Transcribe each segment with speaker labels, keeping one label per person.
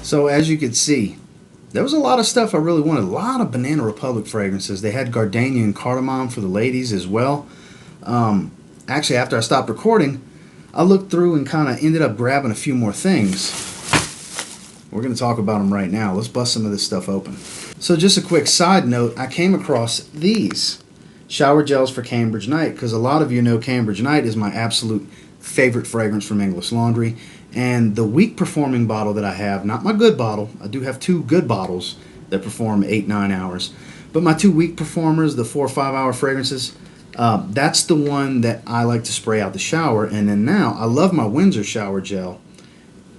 Speaker 1: So as you can see, there was a lot of stuff I really wanted. A lot of Banana Republic fragrances. They had gardenia and cardamom for the ladies as well. Actually, after I stopped recording, I looked through and kind of ended up grabbing a few more things. We're going to talk about them right now. Let's bust some of this stuff open. So just a quick side note, I came across these shower gels for Cambridge Night, because a lot of you know Cambridge Night is my absolute favorite fragrance from English Laundry. And the weak performing bottle that I have, not my good bottle, I do have 2 good bottles that perform 8-9 hours, but my 2 weak performers, the 4 or 5 hour fragrances, that's the one that I like to spray out the shower. And then now, I love my Windsor shower gel,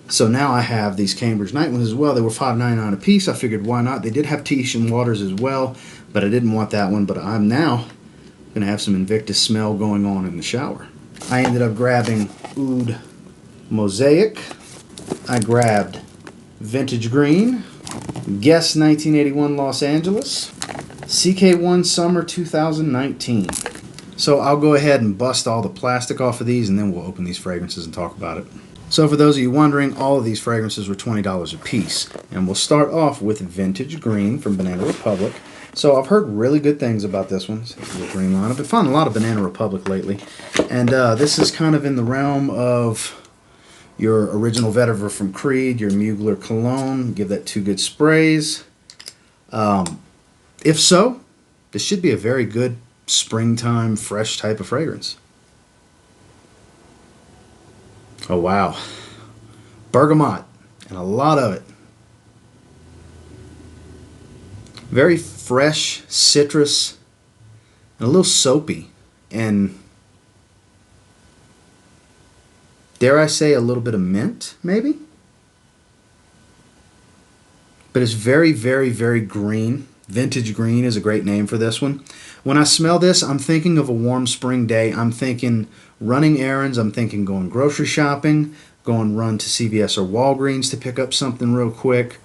Speaker 1: so now I have these Cambridge Night ones as well. They were $5.99 a piece. I figured why not. They did have Tahitian waters as well, but I didn't want that one. But I'm now going to have some Invictus smell going on in the shower. I ended up grabbing Ood Mosaic. I grabbed Vintage Green, Guess 1981 Los Angeles, Ck1 Summer 2019. So I'll go ahead and bust all the plastic off of these, and then we'll open these fragrances and talk about it. So for those of you wondering, all of these fragrances were $20 a piece. And we'll start off with Vintage Green from Banana Republic. So I've heard really good things about this one. It's a little green line. I've been finding a lot of Banana Republic lately. And this is kind of in the realm of your original vetiver from Creed, your Mugler cologne. Give that 2 good sprays. If so, this should be a very good springtime, fresh type of fragrance. Oh wow. Bergamot, and a lot of it. Very fresh, citrus, and a little soapy, and dare I say a little bit of mint, maybe? But it's very, very, very green. Vintage Green is a great name for this one. When I smell this, I'm thinking of a warm spring day. I'm thinking running errands. I'm thinking going grocery shopping, going run to CVS or Walgreens to pick up something real quick,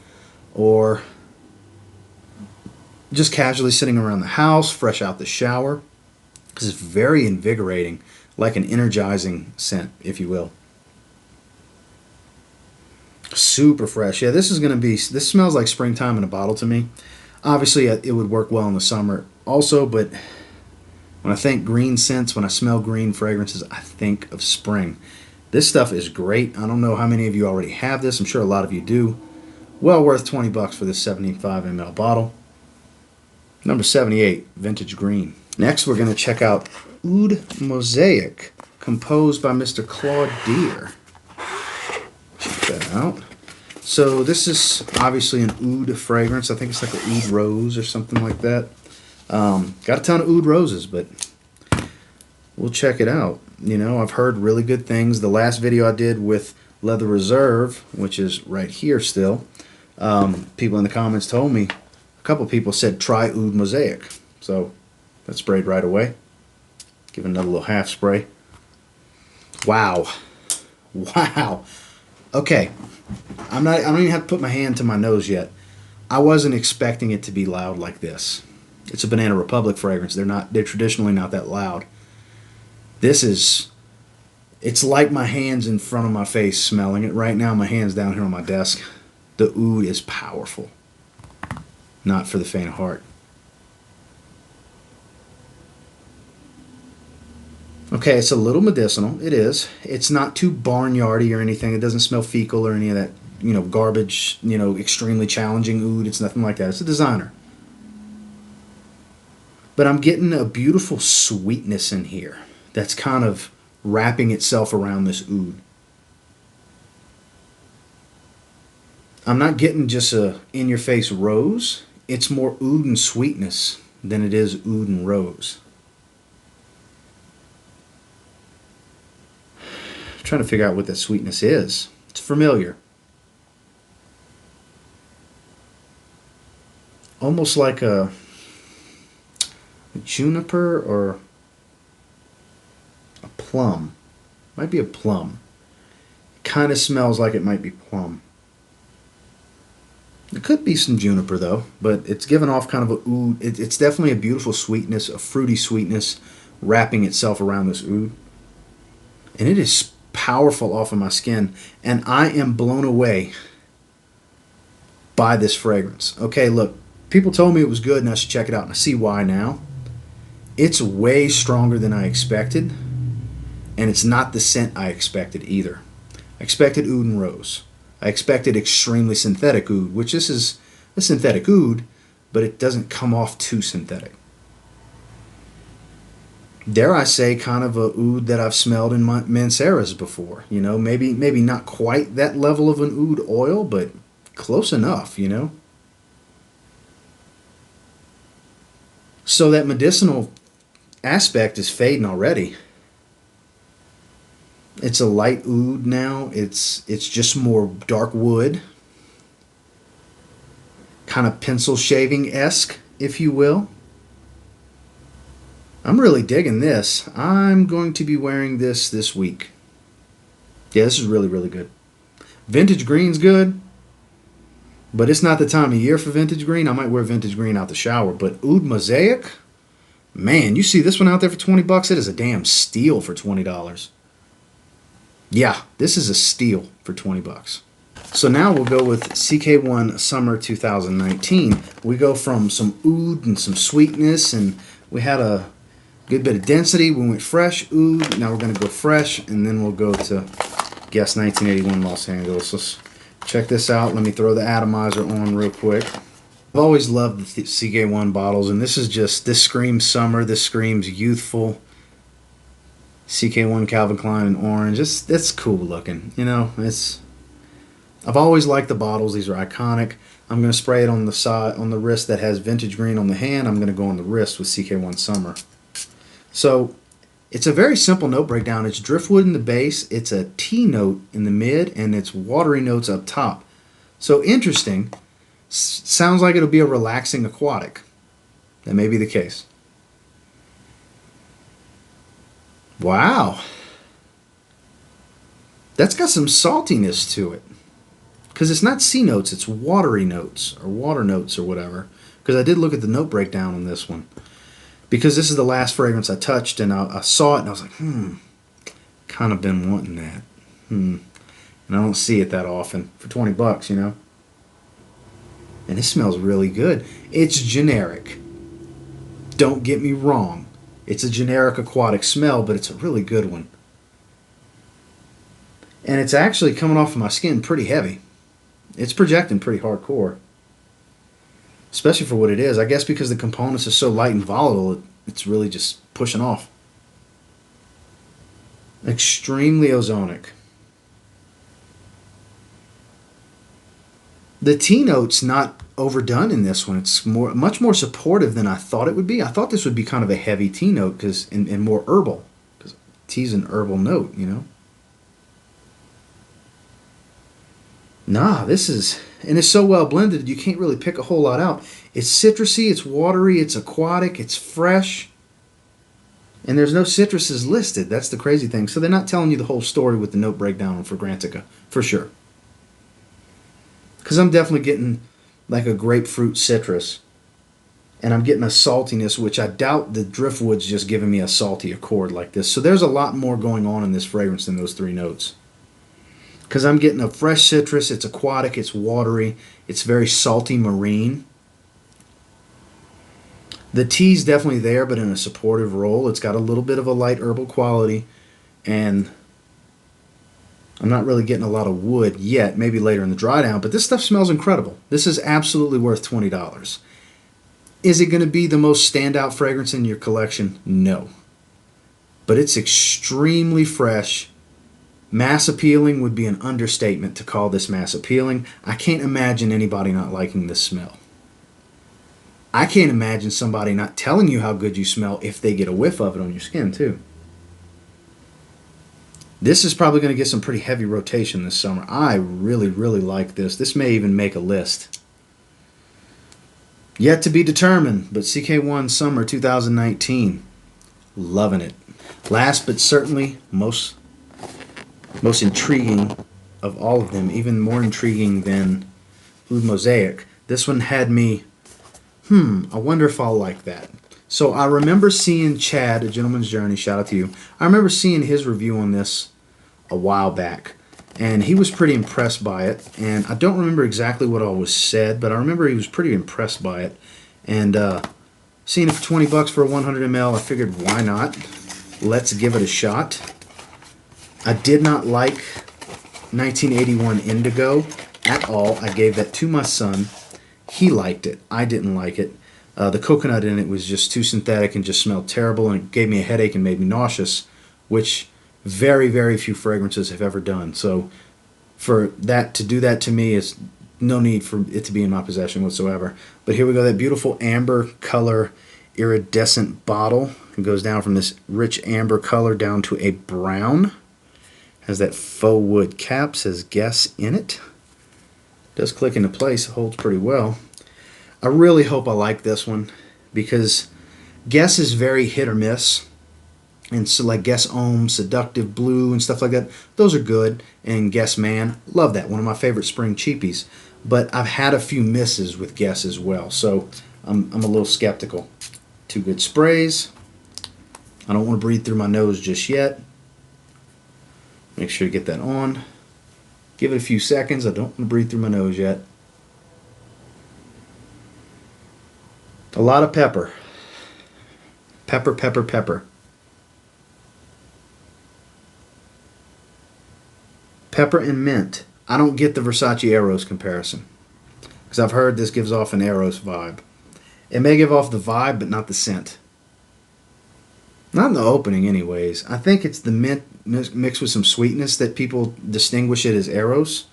Speaker 1: or just casually sitting around the house, fresh out the shower. Because it's very invigorating, like an energizing scent, if you will. Super fresh. Yeah, this smells like springtime in a bottle to me. Obviously, it would work well in the summer also, but when I think green scents, when I smell green fragrances, I think of spring. This stuff is great. I don't know how many of you already have this. I'm sure a lot of you do. Well worth 20 bucks for this 75 ml bottle. Number 78, Vintage Green. Next, we're going to check out Ood Mosaic, composed by Mr. Claude Deer. Check that out. So this is obviously an oud fragrance. I think it's like an oud rose or something like that. Got a ton of oud roses, but we'll check it out. You know, I've heard really good things. The last video I did with Leather Reserve, which is right here still, people in the comments told me, a couple people said try Ood Mosaic. So that sprayed right away. Give it another little half spray. Wow. Wow. Okay. I don't even have to put my hand to my nose yet. I wasn't expecting it to be loud like this. It's a Banana Republic fragrance. They're traditionally not that loud. It's like my hands in front of my face smelling it. Right now, my hand's down here on my desk. The oud is powerful. Not for the faint of heart. Okay, it's a little medicinal. It is. It's not too barnyardy or anything. It doesn't smell fecal or any of that, garbage, extremely challenging oud. It's nothing like that. It's a designer. But I'm getting a beautiful sweetness in here that's kind of wrapping itself around this oud. I'm not getting just a in-your-face rose. It's more oud and sweetness than it is oud and rose. I'm trying to figure out what that sweetness is. It's familiar. Almost like a juniper or a plum. Might be a plum. It kind of smells like it might be plum. It could be some juniper though, but it's giving off kind of a oud. It's definitely a beautiful sweetness, a fruity sweetness wrapping itself around this oud. And it is powerful off of my skin, and I am blown away buy this fragrance. Okay, look, people told me it was good and I should check it out, and I see why now. It's way stronger than I expected, and it's not the scent I expected either. I expected oud and rose. I expected extremely synthetic oud, which this is a synthetic oud, but it doesn't come off too synthetic. Dare I say, kind of a oud that I've smelled in Manceras before. You know, maybe not quite that level of an oud oil, but close enough, you know. So that medicinal aspect is fading already. It's a light oud now. It's just more dark wood, kind of pencil shaving-esque, if you will. I'm really digging this. I'm going to be wearing this week. Yeah, this is really, really good. Vintage green's good, but it's not the time of year for vintage green. I might wear vintage green out the shower, but Ood Mosaic, man, you see this one out there for 20 bucks? It is a damn steal for $20. Yeah, this is a steal for 20 bucks. So now we'll go with Ck1 Summer 2019. We go from some oud and some sweetness, and we had a good bit of density. We went fresh oud. Now we're going to go fresh, and then we'll go to Guess 1981 Los Angeles. Let's check this out. Let me throw the atomizer on real quick. I've always loved the Ck1 bottles, and this screams summer. This screams youthful. Ck1 Calvin Klein in orange. It's cool looking. You know, I've always liked the bottles. These are iconic. I'm going to spray it on the side, on the wrist that has vintage green on the hand. I'm going to go on the wrist with Ck1 Summer. So it's a very simple note breakdown. It's driftwood in the base, it's a tea note in the mid, and it's watery notes up top. So interesting. Sounds like it'll be a relaxing aquatic. That may be the case. Wow. That's got some saltiness to it. Because it's not sea notes, it's watery notes, or water notes, or whatever. Because I did look at the note breakdown on this one. Because this is the last fragrance I touched, and I saw it, and I was like, kind of been wanting that. And I don't see it that often for 20 bucks, you know. And it smells really good. It's generic. Don't get me wrong. It's a generic aquatic smell, but it's a really good one. And it's actually coming off of my skin pretty heavy. It's projecting pretty hardcore. Especially for what it is. I guess because the components are so light and volatile, it's really just pushing off. Extremely ozonic. The tea note's not overdone in this one. It's much more supportive than I thought it would be. I thought this would be kind of a heavy tea note and more herbal. Because tea's an herbal note, you know. Nah, this is... And it's so well blended, you can't really pick a whole lot out. It's citrusy, it's watery, it's aquatic, it's fresh. And there's no citruses listed. That's the crazy thing. So they're not telling you the whole story with the note breakdown on Fragrantica, for sure. Because I'm definitely getting like a grapefruit citrus. And I'm getting a saltiness, which I doubt the driftwood's just giving me a salty accord like this. So there's a lot more going on in this fragrance than those three notes. Because I'm getting a fresh citrus, it's aquatic, it's watery, it's very salty marine. The tea's definitely there, but in a supportive role. It's got a little bit of a light herbal quality, and I'm not really getting a lot of wood yet, maybe later in the dry down, but this stuff smells incredible. This is absolutely worth $20. Is it going to be the most standout fragrance in your collection? No. But it's extremely fresh. Mass appealing would be an understatement to call this mass appealing. I can't imagine anybody not liking this smell. I can't imagine somebody not telling you how good you smell if they get a whiff of it on your skin too. This is probably going to get some pretty heavy rotation this summer. I really, really like this. This may even make a list. Yet to be determined, but Ck1 Summer 2019. Loving it. Last but certainly most intriguing of all of them, even more intriguing than Ood Mosaic. This one had me, I wonder if I'll like that. So I remember seeing Chad, A Gentleman's Journey, shout out to you. I remember seeing his review on this a while back. and he was pretty impressed by it. And I don't remember exactly what all was said, but I remember he was pretty impressed by it. And seeing it for 20 bucks for a 100 ml, I figured why not? Let's give it a shot. I did not like 1981 Indigo at all. I gave that to my son. He liked it. I didn't like it. The coconut in it was just too synthetic and just smelled terrible, and it gave me a headache and made me nauseous, which very, very few fragrances have ever done. So for that to do that to me is no need for it to be in my possession whatsoever. But here we go, that beautiful amber color iridescent bottle. It goes down from this rich amber color down to a brown. Has that faux wood cap, says Guess in it. Does click into place, it holds pretty well. I really hope I like this one because Guess is very hit or miss. And so like Guess Homme, Seductive Blue, and stuff like that, those are good. And Guess Man, love that. One of my favorite spring cheapies. But I've had a few misses with Guess as well, so I'm a little skeptical. Two good sprays. I don't want to breathe through my nose just yet. Make sure you get that on. Give it a few seconds. I don't want to breathe through my nose yet. A lot of pepper. Pepper, pepper, pepper. Pepper and mint. I don't get the Versace Eros comparison, because I've heard this gives off an Eros vibe. It may give off the vibe, but not the scent. Not in the opening anyways. I think it's the mint mixed with some sweetness that people distinguish it as Eros.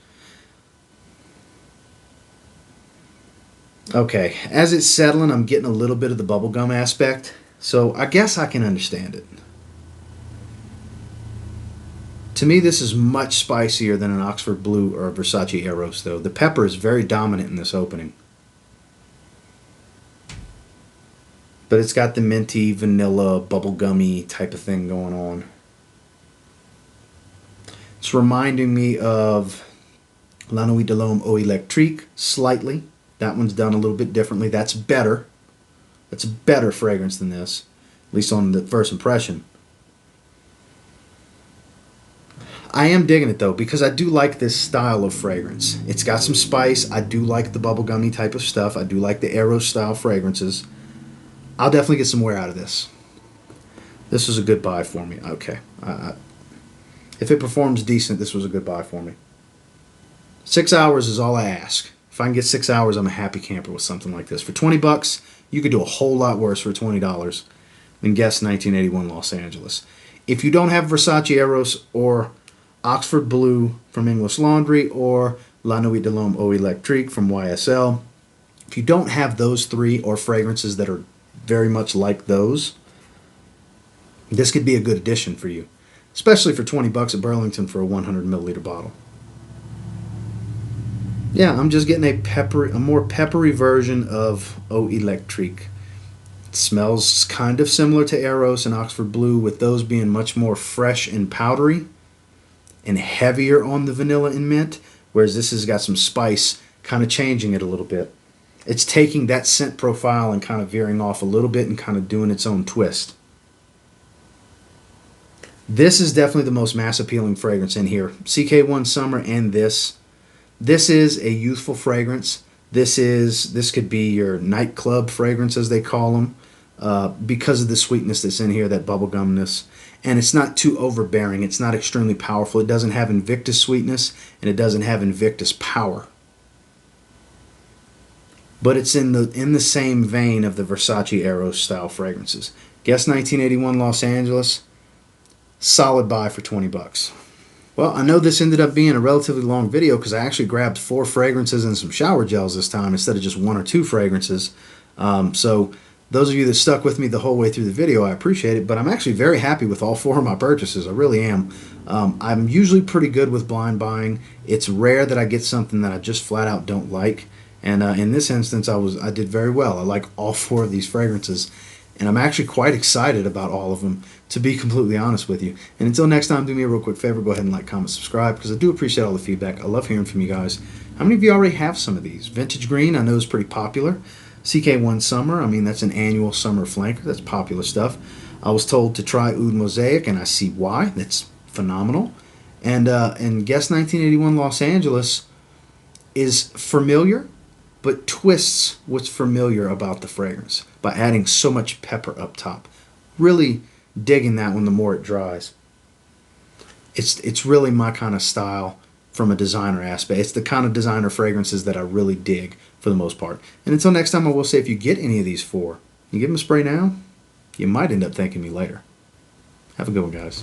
Speaker 1: Okay, as it's settling, I'm getting a little bit of the bubblegum aspect, so I guess I can understand it. To me, this is much spicier than an Oxford Blue or a Versace Eros, though. The pepper is very dominant in this opening. But it's got the minty, vanilla, bubblegummy type of thing going on. It's reminding me of La Nuit de l'Homme Eau Electrique, slightly. That one's done a little bit differently. That's better. That's a better fragrance than this, at least on the first impression. I am digging it though, because I do like this style of fragrance. It's got some spice. I do like the bubblegummy type of stuff. I do like the Eros style fragrances. I'll definitely get some wear out of this. This was a good buy for me. Okay. If it performs decent, this was a good buy for me. 6 hours is all I ask. If I can get 6 hours, I'm a happy camper with something like this. For 20 bucks, you could do a whole lot worse for $20 than Guess 1981 Los Angeles. If you don't have Versace Eros or Oxford Blue from English Laundry or La Nuit de l'Homme Eau Electrique from YSL, if you don't have those three or fragrances that are very much like those, this could be a good addition for you, especially for 20 bucks at Burlington for a 100 milliliter bottle. Yeah, I'm just getting a more peppery version of Eau Electrique. It smells kind of similar to Eros and Oxford Blue, with those being much more fresh and powdery and heavier on the vanilla and mint, whereas this has got some spice, kind of changing it a little bit. It's taking that scent profile and kind of veering off a little bit and kind of doing its own twist. This is definitely the most mass appealing fragrance in here. Ck1 Summer and this. This is a youthful fragrance. This could be your nightclub fragrance, as they call them, because of the sweetness that's in here, that bubblegumness. And it's not too overbearing. It's not extremely powerful. It doesn't have Invictus sweetness, and it doesn't have Invictus power. But it's in the same vein of the Versace Eros style fragrances. Guess 1981 Los Angeles. Solid buy for 20 bucks. Well, I know this ended up being a relatively long video because I actually grabbed 4 fragrances and some shower gels this time instead of just 1 or 2 fragrances. So those of you that stuck with me the whole way through the video, I appreciate it. But I'm actually very happy with all 4 of my purchases. I really am. I'm usually pretty good with blind buying. It's rare that I get something that I just flat out don't like. And in this instance, I did very well. I like all 4 of these fragrances. And I'm actually quite excited about all of them, to be completely honest with you. And until next time, do me a real quick favor. Go ahead and like, comment, subscribe, because I do appreciate all the feedback. I love hearing from you guys. How many of you already have some of these? Vintage Green, I know, is pretty popular. Ck1 Summer, I mean, that's an annual summer flanker. That's popular stuff. I was told to try Ood Mosaic, and I see why. That's phenomenal. And Guess 1981 Los Angeles is familiar, but twists what's familiar about the fragrance by adding so much pepper up top. Really digging that one the more it dries. It's really my kind of style from a designer aspect. It's the kind of designer fragrances that I really dig for the most part. And until next time, I will say, if you get any of these four, you give them a spray now, you might end up thanking me later. Have a good one, guys.